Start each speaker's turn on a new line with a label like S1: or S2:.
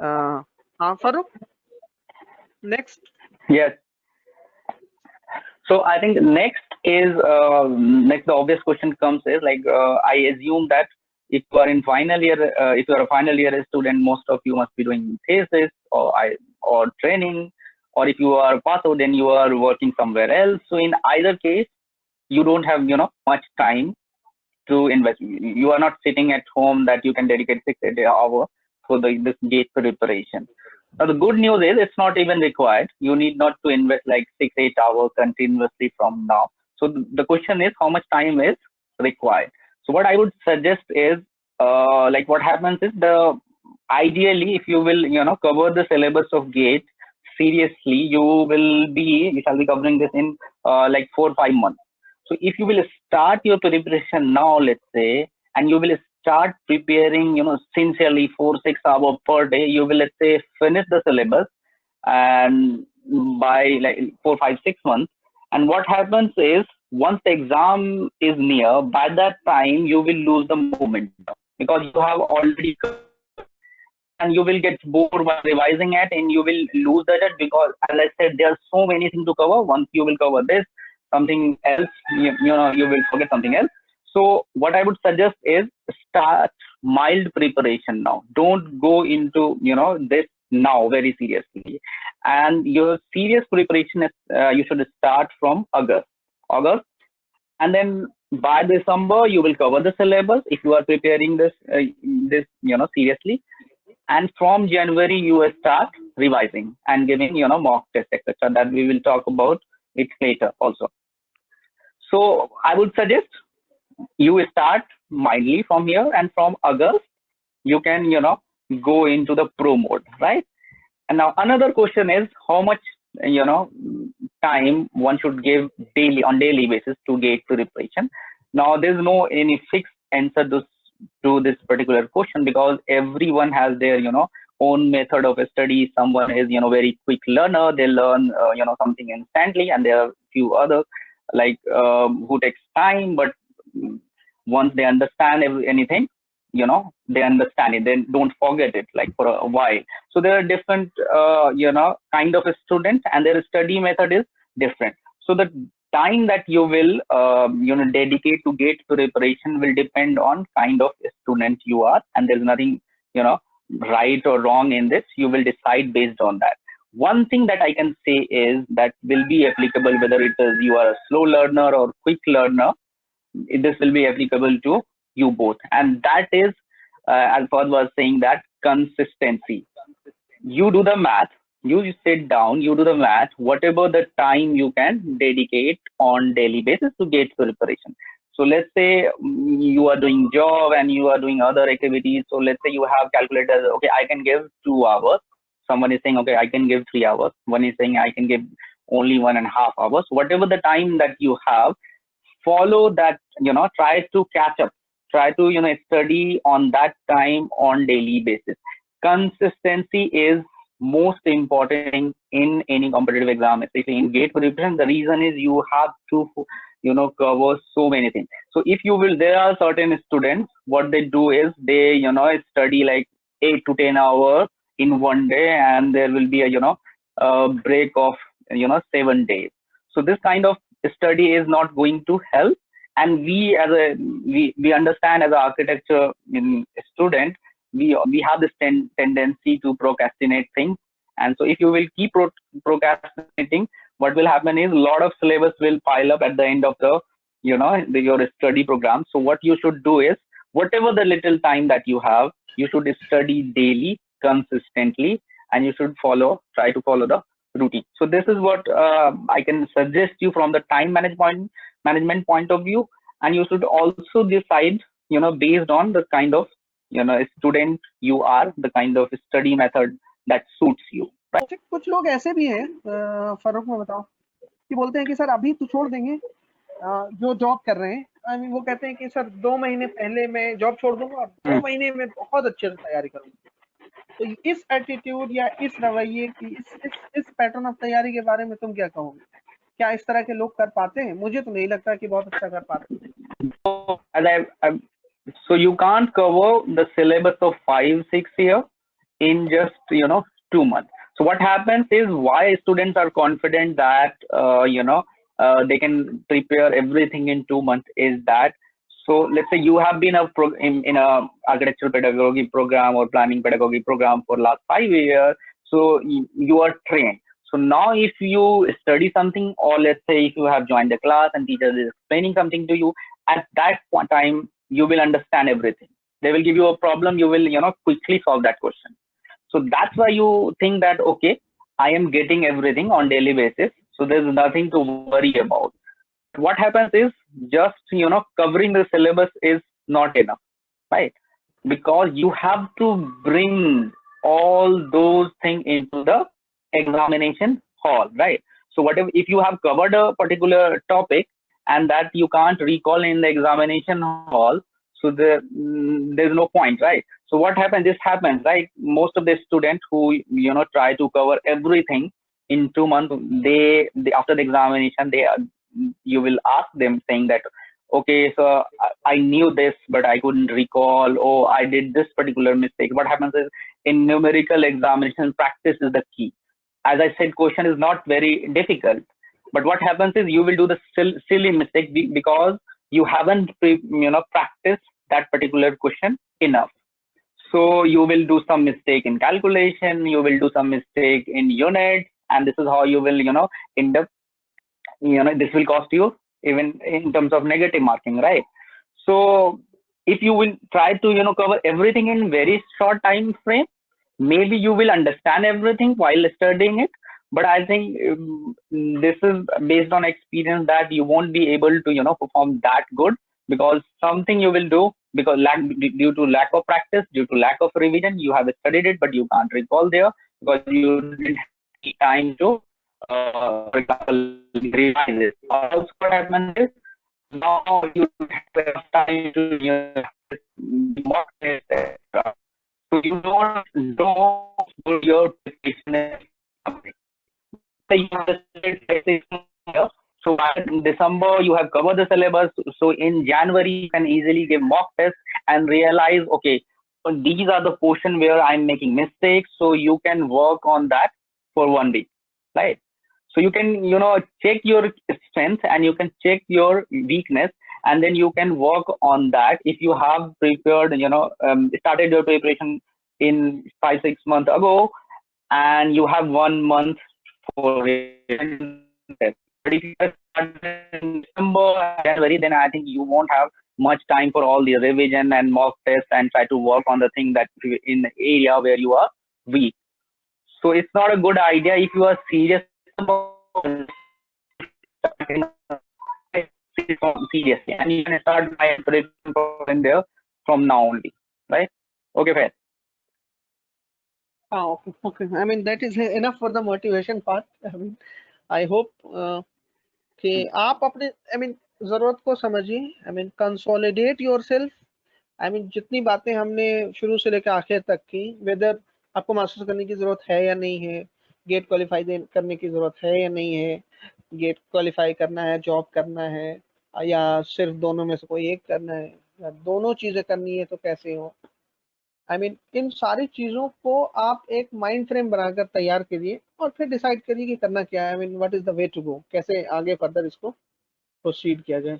S1: हाँ Farooq, next.
S2: Yes. So I think next the obvious question comes is like I assume that if you are in final year, if you are a final year student, most of you must be doing thesis or training, or if you are pass out, then you are working somewhere else. So in either case, you don't have much time to invest. You are not sitting at home that you can dedicate 6 8 hours for this gate preparation. Now the good news is it's not even required. You need not to invest like 6 8 hours continuously from now. So the question is how much time is required. So what I would suggest is like what happens is the ideally if you will cover the syllabus of gate seriously, you shall be covering this in like 4 5 months. So if you will start your preparation now, let's say, and you will start preparing, sincerely 4 6 hours per day, you will, let's say, finish the syllabus and by like 4 5 6 months. And what happens is once the exam is near, by that time you will lose the momentum because you have already covered and you will get bored while revising it and you will lose the judge because as I said there are so many things to cover. Once you will cover this something else, you will forget something else. So what I would suggest is start mild preparation now. Don't go into this now very seriously, and your serious preparation is you should start from August, and then by December you will cover the syllabus if you are preparing this seriously, and from January you will start revising and giving mock test etc. That we will talk about it later also. So I would suggest you start mildly from here, and from August you can go into the pro mode, right? And now another question is how much you know time one should give daily basis to get preparation. Now there's no any fixed answer to this particular question because everyone has their own method of study. Someone is very quick learner, they learn something instantly, and there are few others like who takes time, but once they understand anything, they understand it, they don't forget it like for a while. So there are different kind of a student, and their study method is different. So the time that you will dedicate to gate preparation will depend on kind of student you are, and there's nothing you know right or wrong in this. You will decide based on that. One thing that I can say is that will be applicable whether it is you are a slow learner or quick learner. This will be applicable to you both, and that is as Fahd was saying, that consistency. You do the math, you sit down, you do the math, whatever the time you can dedicate on daily basis to get preparation. So let's say you are doing job and you are doing other activities. So let's say you have calculated, okay, I can give 2 hours. Someone is saying, okay, I can give 3 hours. One is saying I can give only 1.5 hours. Whatever the time that you have, follow that, try to catch up, try to study on that time on daily basis. Consistency is most important thing in any competitive exam, especially in gate preparation. The reason is you have to cover so many things. So if you will, there are certain students, what they do is they study like 8 to 10 hours in one day, and there will be a break of 7 days. So this kind of study is not going to help. And we understand as an architecture student, we have this tendency to procrastinate things. And so if you will keep procrastinating, what will happen is a lot of syllabus will pile up at the end of your study program. So what you should do is whatever the little time that you have, you should study daily consistently, and you should try to follow the routine. So this is what I can suggest you from the time management point of view. And you should also decide based on the kind of student you are, the kind of study method that suits you, right?
S1: कुछ लोग ऐसे भी हैं फारूक, में बताओ कि बोलते हैं कि सर अभी तो छोड़ देंगे, जो जॉब कर रहे हैं, आई मीन वो कहते हैं कि सर 2 महीने पहले मैं जॉब छोड़ दूंगा और 2 महीने में बहुत अच्छे से तैयारी करूंगा। तो इस एटीट्यूड या इस रवैये की इस पैटर्न ऑफ तैयारी के बारे में तुम क्या कहोगे? क्या इस तरह के लोग कर पाते हैं? मुझे तो नहीं लगता कि बहुत अच्छा कर पाते हैं।
S2: So you can't cover the syllabus of 5 6 years in just 2 months. So what happens is, why students are confident that they can prepare everything in 2 months is that, so let's say you have been in a architectural pedagogy program or planning pedagogy program for last 5 years, so you are trained. So now if you study something, or let's say if you have joined the class and teacher is explaining something to you, at that time you will understand everything. They will give you a problem, you will quickly solve that question. So that's why you think that, okay, I am getting everything on daily basis, so there's nothing to worry about. But what happens is, just covering the syllabus is not enough, right? Because you have to bring all those things into the examination hall, right? So whatever, if you have covered a particular topic and that you can't recall in the examination hall, so there's no point, right? So what happens, this happens, right? Most of the students who try to cover everything in 2 months, they after the examination, you will ask them saying that, okay, so I knew this, but I couldn't recall. Oh, I did this particular mistake. What happens is, in numerical examination, practice is the key. As I said, question is not very difficult, but what happens is, you will do the silly mistake because you haven't practiced that particular question enough. So you will do some mistake in calculation, you will do some mistake in units, and this is how you will end up, this will cost you even in terms of negative marking, right? So if you will try to cover everything in very short time frame, maybe you will understand everything while studying it, but I think this is based on experience that you won't be able to perform that good, because something you will do, because due to lack of practice, due to lack of revision, you have studied it but you can't recall there, because you didn't have any time to for example revise it. Also what happens is, now you don't have enough time to mock test, etc. So you don't know what your preparation is coming. So you have studied 6 months here. So by December you have covered the syllabus. So in January you can easily give mock test and realize, okay, so these are the portion where I'm making mistakes. So you can work on that for 1 week, right? So you can check your strength and you can check your weakness, and then you can work on that. If you have prepared, started your preparation in 5 6 months ago, and you have 1 month for revision test. But if you have started in December, January, then I think you won't have much time for all the revision and mock test and try to work on the thing that in the area where you are weak. So it's not a good idea. If you are serious about seriously, and you can start by preparing there from now only, right? Okay, fair.
S1: Okay, okay. I mean, that is enough for the motivation part. I mean, I hope कि आप अपने I mean जरूरत को समझिए. I mean, consolidate yourself. I mean, जितनी बातें हमने शुरू से लेकर आखिर तक की, वेदर आपको मास्टर्स करने की जरूरत है या नहीं है, गेट क्वालिफाई करने की जरूरत है या नहीं है, गेट क्वालिफाई करना है, जॉब करना है, या सिर्फ दोनों में से कोई एक करना है, या दोनों चीजें करनी है तो कैसे हो. आई मीन इन सारी चीजों को आप एक माइंड फ्रेम बनाकर तैयार करिए और फिर डिसाइड करिए कि करना क्या है. I mean what is the way to go, कैसे आगे फर्दर इसको प्रोसीड किया जाए.